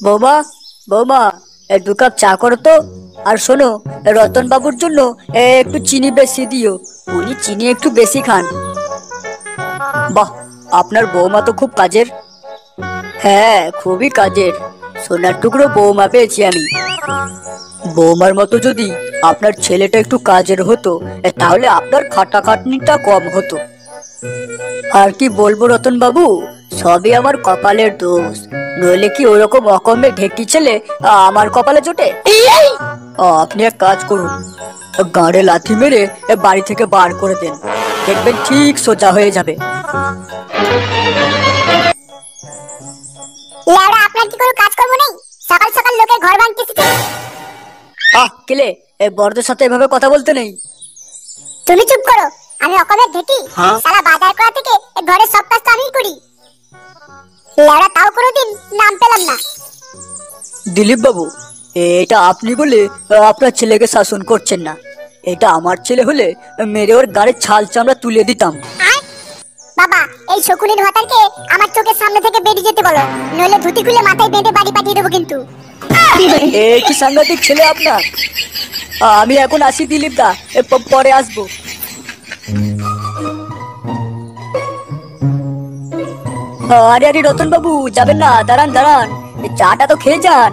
বৌমা, বৌমা, 2 কাপ চা করো তো। আর শোনো, রতন বাবুর জন্য একটু চিনি বেশি দিও। উনি চিনি একটু বেশি খান। বাহ, আপনার বৌমা তো খুব কাজের। হ্যাঁ, খুবই কাজের। সোনার টুকরো বৌমা পেয়েছি আমি। বৌমার মতো যদি আপনার ছেলেটা একটু কাজের হতো, তাহলে আপনার খাটাখাটনিটা কম হতো। আর কি বলবো রতন বাবু, সবই আমার কপালের দোষ। নইলে কি ওরকম অকমে ঢেকি ছেলে আমার কপালে জোটে? আপনি এক কাজ করুন, গাঁড়ে লাথি মেরে বাড়ি থেকে বার করে দেন। দেখবেন ঠিক সোজা হয়ে যাবে। লেওড়া, আপনার কি কোনো কাজ কর্ম নেই? সকাল সকাল লোকের ঘর ভাঙতে এসেছেন। কেলে, বড়দের সাথে এভাবে কথা বলতে নেই। তুমি চুপ করো। আমি অকমের ঢেকি। সারা বাজার করা থেকে ঘরের সব কাজ তো আমিই করি। লেওড়া, তাও কোনোদিন নাম পেলাম না। দিলীপ বাবু, এটা আপনি বলে আপনার ছেলেকে শাসন করছেন না। এটা আমার ছেলে হলে মেরে ওর গাড়ির ছাল চামড়া তুলে দিতাম। বাবা, এই শকুনির ভাতারকে আমার চোখের সামনে থেকে বেরিয়ে যেতে বলো, নইলে ধুতি খুলে মাথায় বেঁধে বাড়ি পাঠিয়ে দেবো কিন্তু। এই কি সাংঘাতিক ছেলে আপনার। আমি এখন আসি দিলীপ দা, পরে আসবো। আরে আরে রতন বাবু, যাবেন না? দাঁড়ান দাঁড়ান, চাটা তো খেয়ে যান।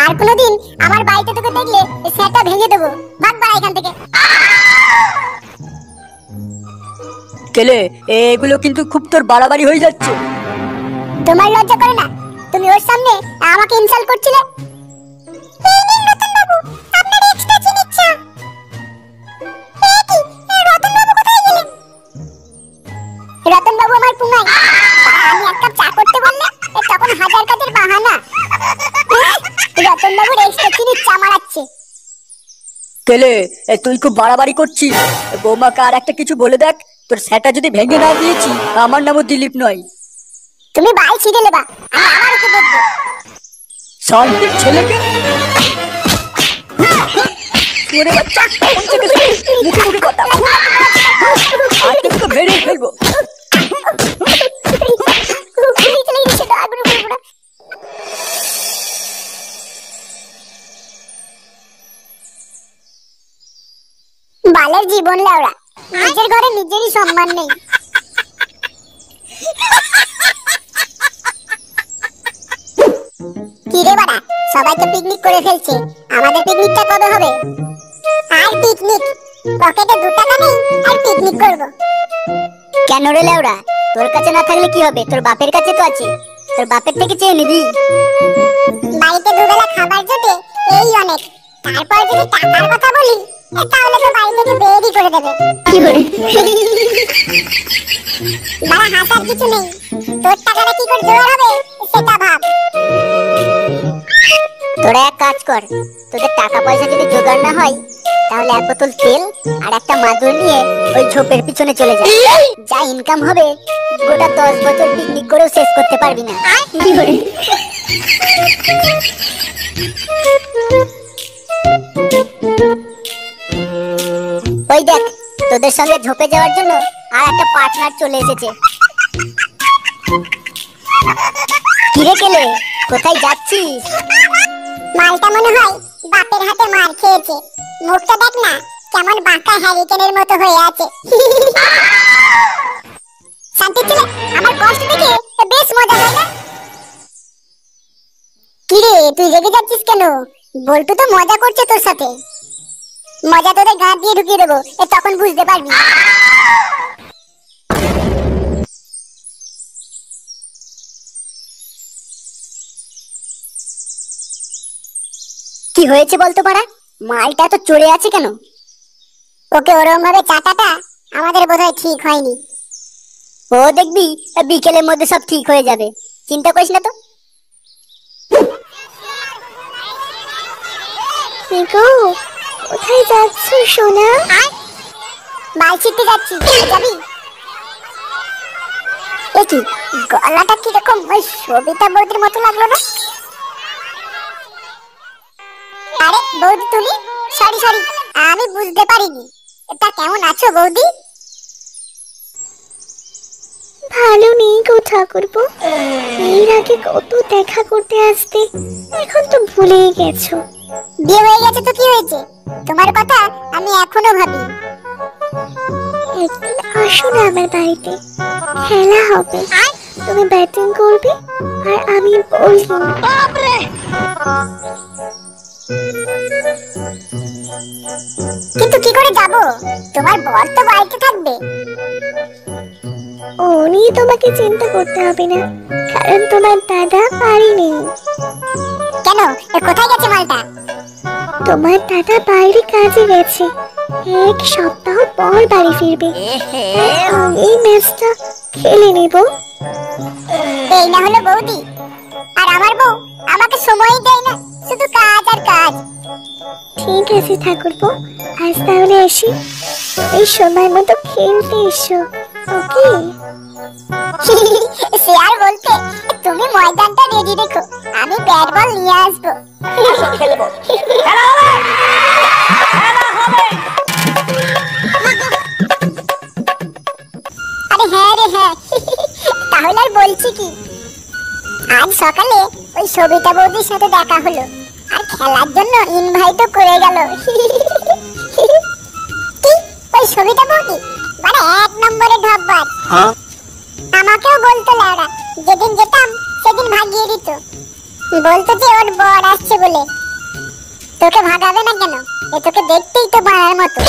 আর কোনোদিন আমার বাড়িতে তোকে দেখলে সেটা ভেঙে দেবো। ভাগ বাড়া এখান থেকে। কেলে, এগুলো কিন্তু খুব তোর বাড়াবাড়ি হয়ে যাচ্ছে। তোমার লজ্জা করে না? তুমি ওর সামনে আমাকে ইনসাল্ট করছিলে। এই নিন রতন বাবু, আপনার এক্সট্রা চিনির চা। কি, রতন বাবু কোথায় গেলেন? রতন বাবু আমার পুঙ্গাই। আমি এক কাপ চা করতে বললে তখন হাজার কাজের বাহানা। রতন বাবুর এক্সট্রা চিনির চা মারাচ্ছে। কেলে, তুই খুব বাড়াবাড়ি করছিস। বৌমাকে আর একটা কিছু বলে দেখ। তোর সেটা যদি ভেঙে না দিয়েছি, আমার নামও দিলীপ নয়। তুমি বাল ছিঁড়ে নেবা, আমি আবার ওকে দেখবো। শান্তির ছেলেকে সরে বাচ্চা, মুখে মুখে কথা। আজকে তোকে মেরেই ফেলবো। বালের জীবন লেওড়া, নিজের ঘরে নিজেরই সম্মান নেই। কিরে বাড়া, সবাই তো পিকনিক করে ফেলছে, আমাদের পিকনিকটা কবে হবে? আর পিকনিক? পকেটে 2 টাকা নেই আর পিকনিক করব? কেন রে লেওড়া, তোর কাছে না থাকলে কি হবে? তোর বাপের কাছে তো আছে, তোর বাপের থেকে চেয়ে নিবি। বাড়িতে দুবেলা খাবার জোটে, এই অনেক। তারপর যদি টাকার কথা বলি, তাহলে তো বাড়ি থেকে বেরই করে দেবে। কি করে? বাড়া, হাসার কিছু নেই। তোর টাকাটা কি করে জোগাড় হবে সেটা ভাব। তোরা এক কাজ কর, তোদের টাকা পয়সা যদি জোগাড় না হয়, তাহলে 1 বোতল তেল আর একটা মাদুর নিয়ে ওই ঝোপের পিছনে চলে যা। যা ইনকাম হবে গোটা 10 বছর পিকনিক করেও শেষ করতে পারবি না। কি করে? ওই দেখ, তোদের সঙ্গে ঝোপে যাওয়ার জন্য আর একটা পার্টনার চলে এসেছে। কিরে কেলে, কোথায় যাচ্ছিস? মালটা মনে হয় বাপের হাতে মার খেয়েছে। মুখটা দেখ না, কেমন বাঁকা হ্যারিকেনের মতো হয়ে আছে। শান্তি ছেলে, আমার কষ্ট দেখে বেশ মজা হয় না? কিরে, তুই রেগে যাচ্ছিস কেন? বল্টু তো মজা করছে তোর সাথে। মজা তোদের গা দিয়ে ঢুকিয়ে দেবো, তখন বুঝতে পারবি। কি হয়েছে বলতো পারা? মালটা তো চড়ে আছে কেন? ওকে ওরম ভাবে চাটাটা আমাদের বোধহয় ঠিক হয়নি। ও দেখবি বিকেলের মধ্যে সব ঠিক হয়ে যাবে, চিন্তা করিস না তো। কোথায় যাচ্ছ সোনা? বাল ছিটতে যাচ্ছি, যাবি? এ কি, গলাটা কিরকম ওই সবিতা বৌদির মতো লাগলো না? আরে বৌদি তুমি, সরি সরি, আমি বুঝতে পারিনি। তা কেমন আছো বৌদি? ভালো নেই গো ঠাকুরপো। এর আগে কত দেখা করতে আসতে, এখন তো ভুলেই গেছো। বিয়ে হয়ে গেছে তো কি হয়েছে? তোমার কথা আমি এখনো ভাবি। একদিন আসো না আমার বাড়িতে, খেলা হবে। তুমি ব্যাটিং করবে আর আমি বোলিং। কিন্তু কি করে যাব? তোমার বর তো বাড়িতে থাকবে। ও নিয়ে তোমাকে চিন্তা করতে হবে না, কারণ তোমার দাদা বাড়ি নেই। কেন? কোথায় গেছে মালটা? তোমার দাদা বাইরে কাজে গেছে, এক সপ্তাহ পর বাড়ি ফিরবে। এই ম্যাচটা খেলে নেব। এই না হলো বৌদি, আর আমার বউ আমাকে সময়ই দেয় না, শুধু কাজ আর কাজ। ঠিক আছে ঠাকুরপো, আজ তাহলে আসি। এই সময় মতো খেলতে এসো, ওকে? সে আর বলতে, তুমি ময়দানটা রেডি রেখো, আমি ব্যাট বল নিয়ে আসবো। খেলবো, খেলা হবে, খেলা হবে। আরে হ্যাঁ রে হ্যাঁ, তাহলে আর বলছি কি, আজ সকালে ওই সবিতা বৌদির সাথে দেখা হলো, আর খেলার জন্য ইনভাইটও করে গেল। কি ওই সবিতা বৌদি মানে এক নম্বরে ঢপবাজ। আমাকেও বলতো লাউরা, যেদিন যেতাম সেদিন ভাগিয়ে দিত, বলতো যে ওর বর আসছে বলে। তোকে ভাগাবে না কেন? এ তোকে দেখতেই তো বাড়ার মতো,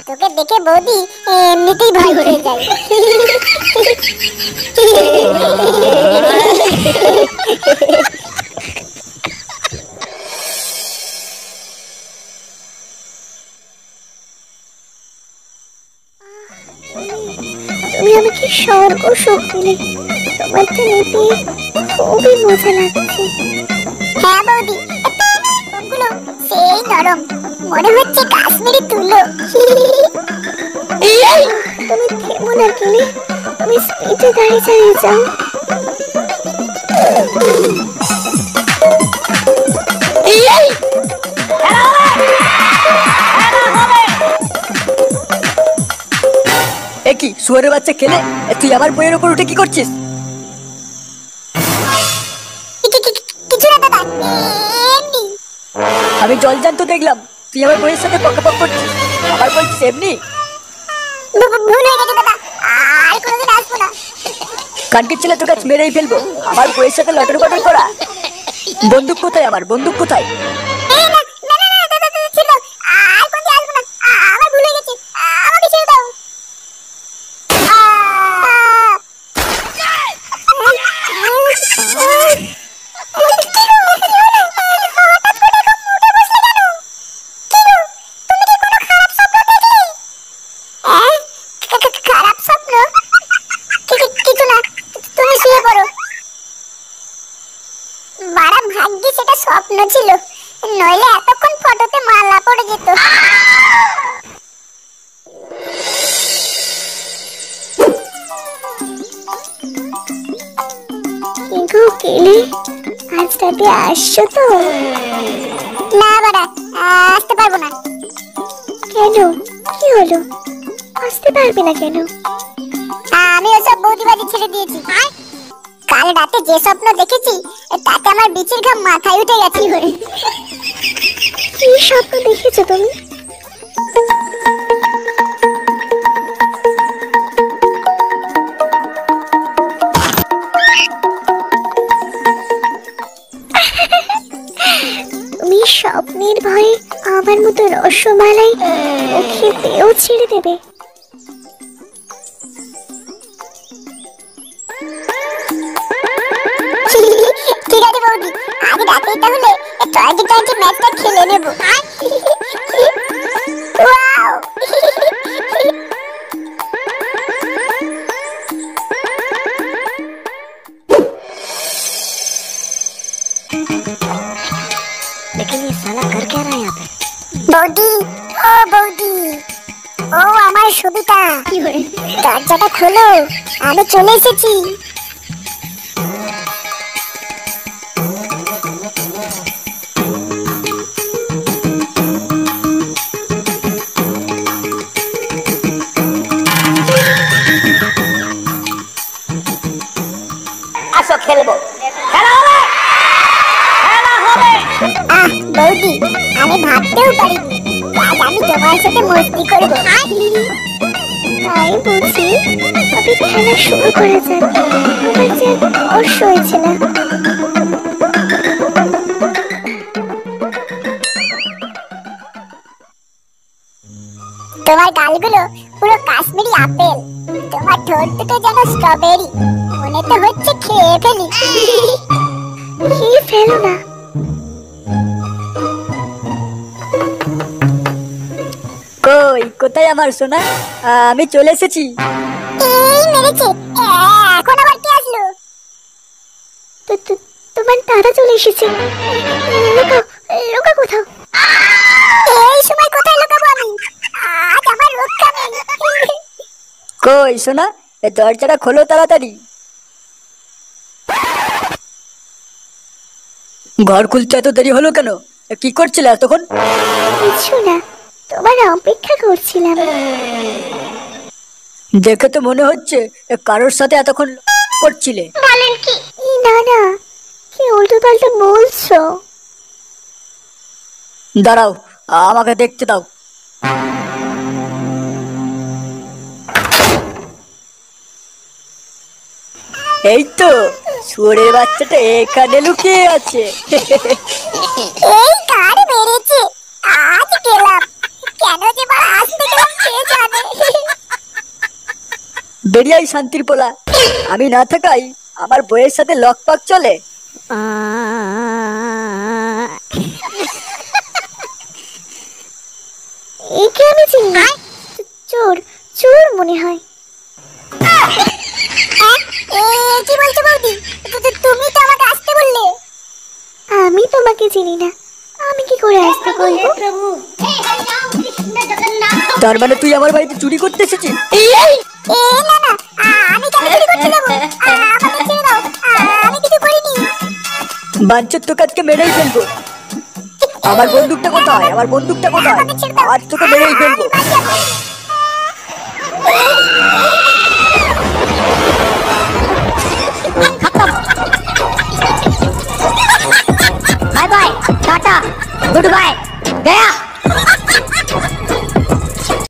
তোকে দেখে বৌদি এমনিতেই ভয় পেয়ে যায়। তুমি আমাকে স্বর্গ সুখ দিলে, তোমারটা নিতে খুবই মজা লাগছে। হ্যাঁ বৌদি, ওগুলো সেই নরম, মনে হচ্ছে কাশ্মীরি তুলো। তুমি থেমো না কেলে, তুমি স্পিডে গাড়ি চালিয়ে যাও। কি শুয়ারের বাচ্চা খেলে তুই আমার বইয়ের উপর উঠে কি করছিস? কিছু না দাদা, এমনি। আমি জল জান্ত দেখলাম তুই আমার বইয়ের সাথে পকাপক করছিস, আবার বলছিস এমনি। ভুল হয়ে গেছে দাদা, আর কোনোদিন আসবো না। কানকির ছেলে তোকে আজ মেরেই ফেলবো, আমার বইয়ের সাথে লটর পটর করা। বন্দুক কোথায় আমার, বন্দুক কোথায়? স্বপ্ন ছিল, নইলে এতক্ষণ ফটোতে মালা পড়ে যেত। কেলে আজ রাতে আসছো তো? না বাড়া, আসতে পারবো না। কেন, কি হলো? আসতে পারবে না কেন? আমি ওসব বৌদিবাজি ছেড়ে দিয়েছি। কাল রাতে যে স্বপ্ন দেখেছি তাতে আমার বিচির ঘাম মাথায় উঠে গেছে। কি স্বপ্ন দেখেছো তুমি? তুমি স্বপ্নের ভয়ে আমার মতো রসমালাই মুখে পেয়েও ছেড়ে দেবে? ঠিক আছে বৌদি, আজ রাতেই তাহলে 2020 ম্যাচটা খেলে নেব। ওয়াও! लेकिन ये साला कर क्या रहा है यहाँ पे? বৌদি, ও বৌদি, ও আমার সবিতা, দরজাটা খোলো, আমি চলে এসেছি। খেলবো। খেলা হবে, খেলা হবে। বৌদি, আমি ভাবতেও পারিনি আজ আমি তোমার সাথে মস্তি করবো। তাই বুঝি, তবে খেলা শুরু করা যাক। আমার যে অবশ্য হয়েছে না। তোমার গালগুলো পুরো কাশ্মীরি আপেল, তোমার ঠোঁট দুটো যেন স্ট্রবেরি, মনে তো হচ্ছে খেয়ে ফেলি। খেয়ে ফেলো না। কই, কোথায় আমার সোনা? আমি চলে এসেছি। এই মেরেছে, এখন আবার কে আসলো? তোমার দাদা চলে এসেছে। লুকাও, লুকা কোথাও। এই সময় কোথায় লুকাবো আমি? আজ আমার রক্ষা নেই। কই সোনা, এ দরজাটা খোলো তাড়াতাড়ি। ঘর খুলতে এত দেরি হলো কেন? কি করছিলে এতক্ষণ? কিছু না, তোমার অপেক্ষা করছিলাম। দেখে তো মনে হচ্ছে কারোর সাথে এতক্ষণ করছিলে। বলেন কি? না না, কি উল্টো পাল্টা বলছো? দাঁড়াও, আমাকে দেখতে দাও। এই তো শুয়োরের বাচ্চাটা এখানে লুকিয়ে আছে। এই কার মেরেছে? আজ গেলাম, কেন যে বার আসতে গেলাম কে জানে। বেরিয়াই শান্তির পোলা, আমি না থাকাই আমার বইয়ের সাথে লকপাক চলে। একে আমি চিনি না, চোর, চোর মনে হয়। কি বলছো বৌদি? তুমি তো আমাকে আসতে বললে। আমি তোমাকে চিনি না, আমি কি করে আসতে বলবো? তার মানে তুই আমার বাড়িতে চুরি করতে এসেছিস? না না, আমি কেন চুরি করতে যাবো? আমাকে ছেড়ে দাও, আমি কিছু করিনি। বাঞ্চর তোকে আজকে মেরেই ফেলবো। আমার বন্দুকটা কোথায়? আমার বন্দুকটা কোথায়? আজ তোকে মেরেই ফেলবো। Bye bye, tata, good bye, Gaya.